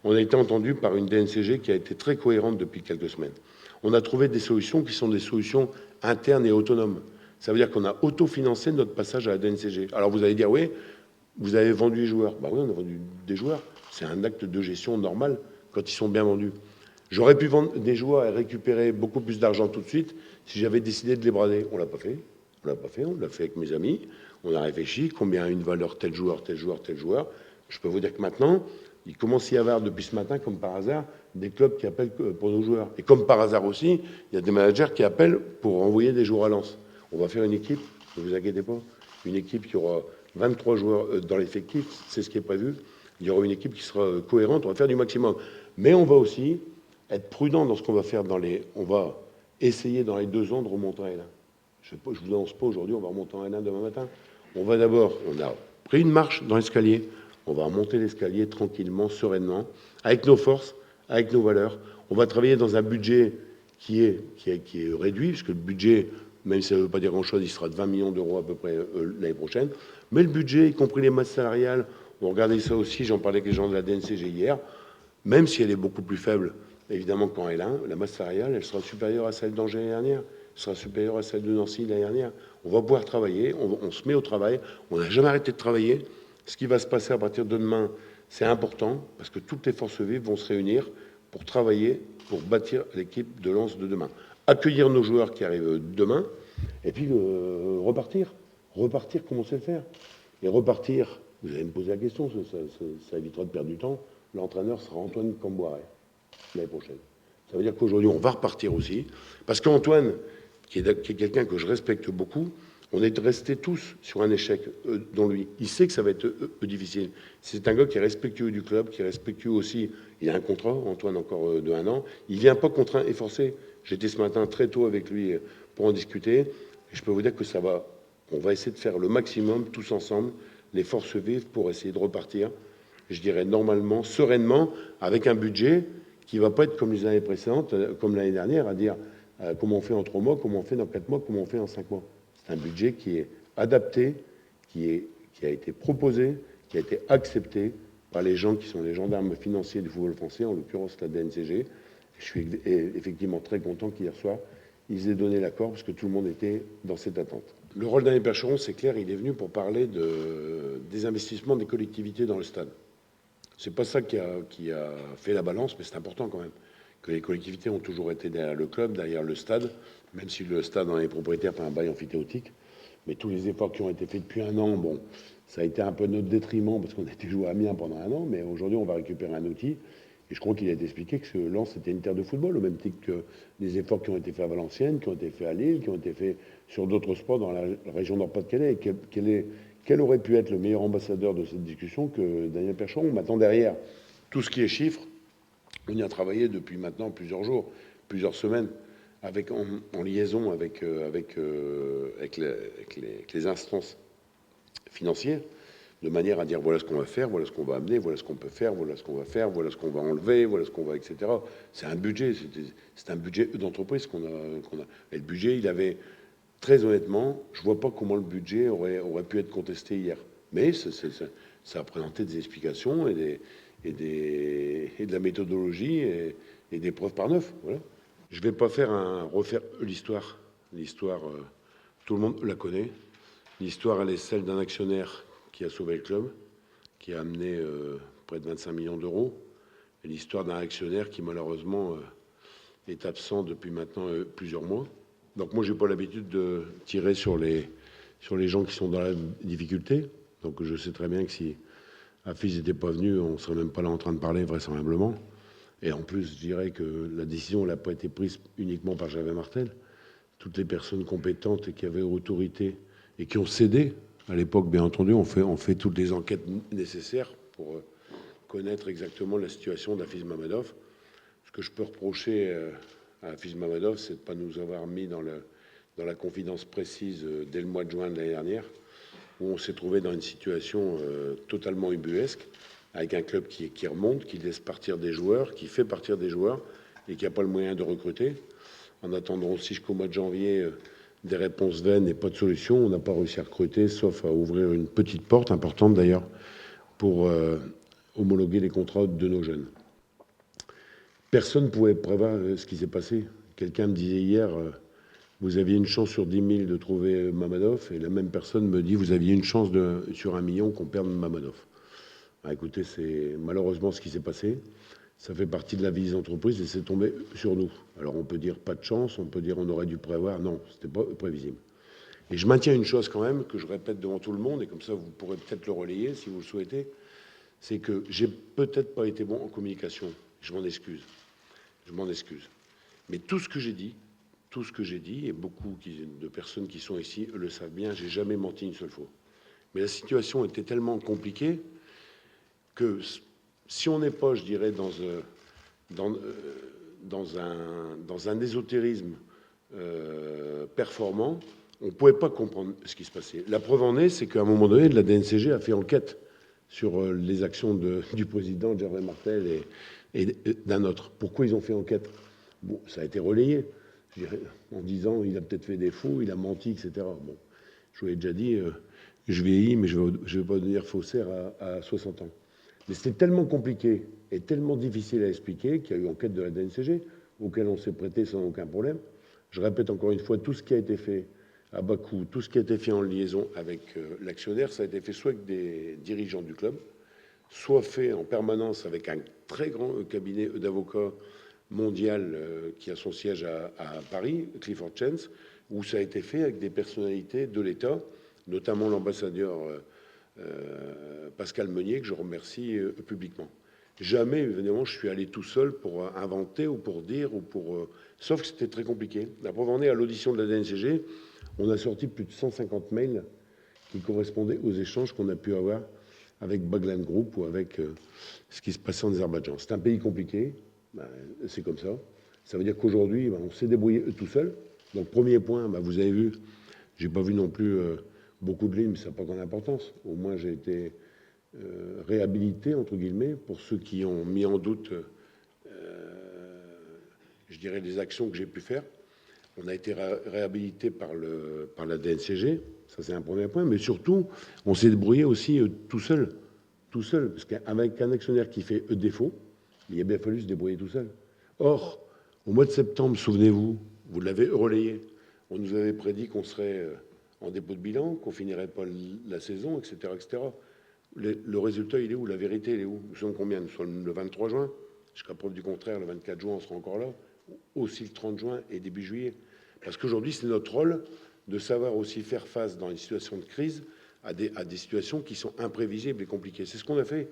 on a été entendu par une DNCG qui a été très cohérente depuis quelques semaines. On a trouvé des solutions qui sont des solutions internes et autonomes. Ça veut dire qu'on a autofinancé notre passage à la DNCG. Alors vous allez dire, oui, vous avez vendu des joueurs. Ben oui, on a vendu des joueurs. C'est un acte de gestion normal quand ils sont bien vendus. J'aurais pu vendre des joueurs et récupérer beaucoup plus d'argent tout de suite si j'avais décidé de les brader. On l'a pas fait. On l'a pas fait. On l'a fait avec mes amis. On a réfléchi combien a une valeur tel joueur, tel joueur, tel joueur. Je peux vous dire que maintenant, il commence à y avoir depuis ce matin, comme par hasard, des clubs qui appellent pour nos joueurs. Et comme par hasard aussi, il y a des managers qui appellent pour envoyer des joueurs à Lens. On va faire une équipe, ne vous inquiétez pas, une équipe qui aura 23 joueurs dans l'effectif, c'est ce qui est prévu. Il y aura une équipe qui sera cohérente, on va faire du maximum. Mais on va aussi être prudent dans ce qu'on va faire On va essayer dans les 2 ans de remonter en L1. Je ne vous annonce pas aujourd'hui, on va remonter en L1 demain matin. On a pris une marche dans l'escalier, on va remonter l'escalier tranquillement, sereinement, avec nos forces, avec nos valeurs. On va travailler dans un budget qui est réduit, puisque le budget, même si ça ne veut pas dire grand-chose, il sera de 20 millions d'euros à peu près l'année prochaine. Mais le budget, y compris les masses salariales, on regardait ça aussi, j'en parlais avec les gens de la DNCG hier, même si elle est beaucoup plus faible, évidemment, qu'en L1, la masse salariale, elle sera supérieure à celle d'Angers l'année dernière, elle sera supérieure à celle de Nancy l'année dernière. On va pouvoir travailler, on se met au travail, on n'a jamais arrêté de travailler. Ce qui va se passer à partir de demain, c'est important, parce que toutes les forces vives vont se réunir pour travailler, pour bâtir l'équipe de Lens de demain. Accueillir nos joueurs qui arrivent demain, et puis repartir. Repartir comme on sait le faire. Et repartir, vous allez me poser la question, ça évitera de perdre du temps, l'entraîneur sera Antoine Camboiré l'année prochaine. Ça veut dire qu'aujourd'hui, on va repartir aussi, parce qu'Antoine, qui est quelqu'un que je respecte beaucoup, on est restés tous sur un échec dont lui. Il sait que ça va être difficile. C'est un gars qui est respectueux du club, qui est respectueux aussi. Il a un contrat, Antoine, encore de 1 an. Il ne vient pas contraint et forcé. J'étais ce matin très tôt avec lui pour en discuter. Et je peux vous dire que ça va. On va essayer de faire le maximum, tous ensemble, les forces vives, pour essayer de repartir, je dirais normalement, sereinement, avec un budget qui ne va pas être comme les années précédentes, comme l'année dernière, à dire comment on fait en 3 mois, comment on fait dans 4 mois, comment on fait en 5 mois. C'est un budget qui est adapté, qui a été proposé, qui a été accepté par les gens qui sont les gendarmes financiers du football français, en l'occurrence la DNCG. Je suis effectivement très content qu'hier soir, ils aient donné l'accord parce que tout le monde était dans cette attente. Le rôle d'Alain Percheron, c'est clair, il est venu pour parler des investissements des collectivités dans le stade. C'est pas ça qui a fait la balance, mais c'est important quand même, que les collectivités ont toujours été derrière le club, derrière le stade, même si le stade en est propriétaire par un bail amphithéotique. Mais tous les efforts qui ont été faits depuis 1 an, bon, ça a été un peu notre détriment parce qu'on a été joué à Amiens pendant 1 an, mais aujourd'hui on va récupérer un outil. Et je crois qu'il a été expliqué que Lens était une terre de football, au même titre que les efforts qui ont été faits à Valenciennes, qui ont été faits à Lille, qui ont été faits sur d'autres sports dans la région Nord-Pas-de-Calais. Quel aurait pu être le meilleur ambassadeur de cette discussion que Daniel Percheron? Maintenant, derrière tout ce qui est chiffres, on y a travaillé depuis maintenant plusieurs jours, plusieurs semaines, en liaison avec les instances financières, de manière à dire voilà ce qu'on va faire, voilà ce qu'on va amener, voilà ce qu'on peut faire, voilà ce qu'on va faire, voilà ce qu'on va enlever, voilà ce qu'on va, etc. C'est un budget, c'est un budget d'entreprise qu'on a. Et le budget, il avait, très honnêtement, je vois pas comment le budget aurait pu être contesté hier. Mais ça a présenté des explications et de la méthodologie et des preuves par 9. Voilà. Je ne vais pas refaire l'histoire. L'histoire, tout le monde la connaît. L'histoire, elle est celle d'un actionnaire qui a sauvé le club, qui a amené près de 25 millions d'euros. Et l'histoire d'un actionnaire qui, malheureusement, est absent depuis maintenant plusieurs mois. Donc moi, je n'ai pas l'habitude de tirer sur les gens qui sont dans la difficulté. Donc je sais très bien que si Afis n'était pas venu, on ne serait même pas là en train de parler, vraisemblablement. Et en plus, je dirais que la décision n'a pas été prise uniquement par Javier Martel. Toutes les personnes compétentes et qui avaient autorité et qui ont cédé, à l'époque, bien entendu, on fait toutes les enquêtes nécessaires pour connaître exactement la situation d'Afis Mamadov. Ce que je peux reprocher à Afis Mamadov, c'est de ne pas nous avoir mis dans la confidence précise dès le mois de juin de l'année dernière, où on s'est trouvé dans une situation totalement ubuesque, avec un club qui remonte, qui laisse partir des joueurs, qui fait partir des joueurs et qui n'a pas le moyen de recruter. En attendant aussi jusqu'au mois de janvier des réponses vaines et pas de solution, on n'a pas réussi à recruter, sauf à ouvrir une petite porte, importante d'ailleurs, pour homologuer les contrats de nos jeunes. Personne ne pouvait prévoir ce qui s'est passé. Quelqu'un me disait hier, vous aviez une chance sur 10 000 de trouver Mamadov, et la même personne me dit, vous aviez une chance sur 1 million qu'on perde Mamadov. Ah, écoutez, c'est malheureusement ce qui s'est passé. Ça fait partie de la vie des entreprises et c'est tombé sur nous. Alors on peut dire pas de chance, on peut dire on aurait dû prévoir. Non, c'était pas prévisible. Et je maintiens une chose quand même que je répète devant tout le monde, et comme ça vous pourrez peut-être le relayer si vous le souhaitez, c'est que j'ai peut-être pas été bon en communication. Je m'en excuse. Je m'en excuse. Mais tout ce que j'ai dit, et beaucoup de personnes qui sont ici le savent bien, j'ai jamais menti une seule fois. Mais la situation était tellement compliquée que si on n'est pas, je dirais, dans un ésotérisme performant, on ne pouvait pas comprendre ce qui se passait. La preuve en est, c'est qu'à un moment donné, la DNCG a fait enquête sur les actions du président Gervais Martel et d'un autre. Pourquoi ils ont fait enquête? Bon, ça a été relayé, je dirais, en disant il a peut-être fait des faux, il a menti, etc. Bon, je vous l'ai déjà dit, je vieillis, mais je ne vais pas devenir faussaire à 60 ans. Mais c'était tellement compliqué et tellement difficile à expliquer qu'il y a eu enquête de la DNCG, auquel on s'est prêté sans aucun problème. Je répète encore une fois, tout ce qui a été fait à bas coût, tout ce qui a été fait en liaison avec l'actionnaire, ça a été fait soit avec des dirigeants du club, soit fait en permanence avec un très grand cabinet d'avocats mondial qui a son siège à Paris, Clifford Chance, où ça a été fait avec des personnalités de l'État, notamment l'ambassadeur Pascal Meunier, que je remercie publiquement. Jamais, évidemment, je suis allé tout seul pour inventer ou pour dire, ou pour, sauf que c'était très compliqué. La preuve en est, à l'audition de la DNCG, on a sorti plus de 150 mails qui correspondaient aux échanges qu'on a pu avoir avec Baglan Group ou avec ce qui se passait en Azerbaïdjan. C'est un pays compliqué, ben, c'est comme ça. Ça veut dire qu'aujourd'hui, ben, on s'est débrouillé tout seul. Donc, premier point, ben, vous avez vu, j'ai pas vu non plus beaucoup de lignes, mais ça n'a pas grande importance. Au moins, j'ai été réhabilité, entre guillemets, pour ceux qui ont mis en doute, je dirais, les actions que j'ai pu faire. On a été réhabilité par la DNCG, ça c'est un premier point, mais surtout, on s'est débrouillé aussi tout seul, parce qu'avec un actionnaire qui fait défaut, il a bien fallu se débrouiller tout seul. Or, au mois de septembre, souvenez-vous, vous l'avez relayé, on nous avait prédit qu'on serait en dépôt de bilan, qu'on finirait pas la saison, etc., etc. Le résultat, il est où? La vérité, il est où? Nous sommes combien? Nous sommes le 23 juin. Jusqu'à preuve du contraire, le 24 juin, on sera encore là. Aussi le 30 juin et début juillet. Parce qu'aujourd'hui, c'est notre rôle de savoir aussi faire face dans une situation de crise à des situations qui sont imprévisibles et compliquées. C'est ce qu'on a fait.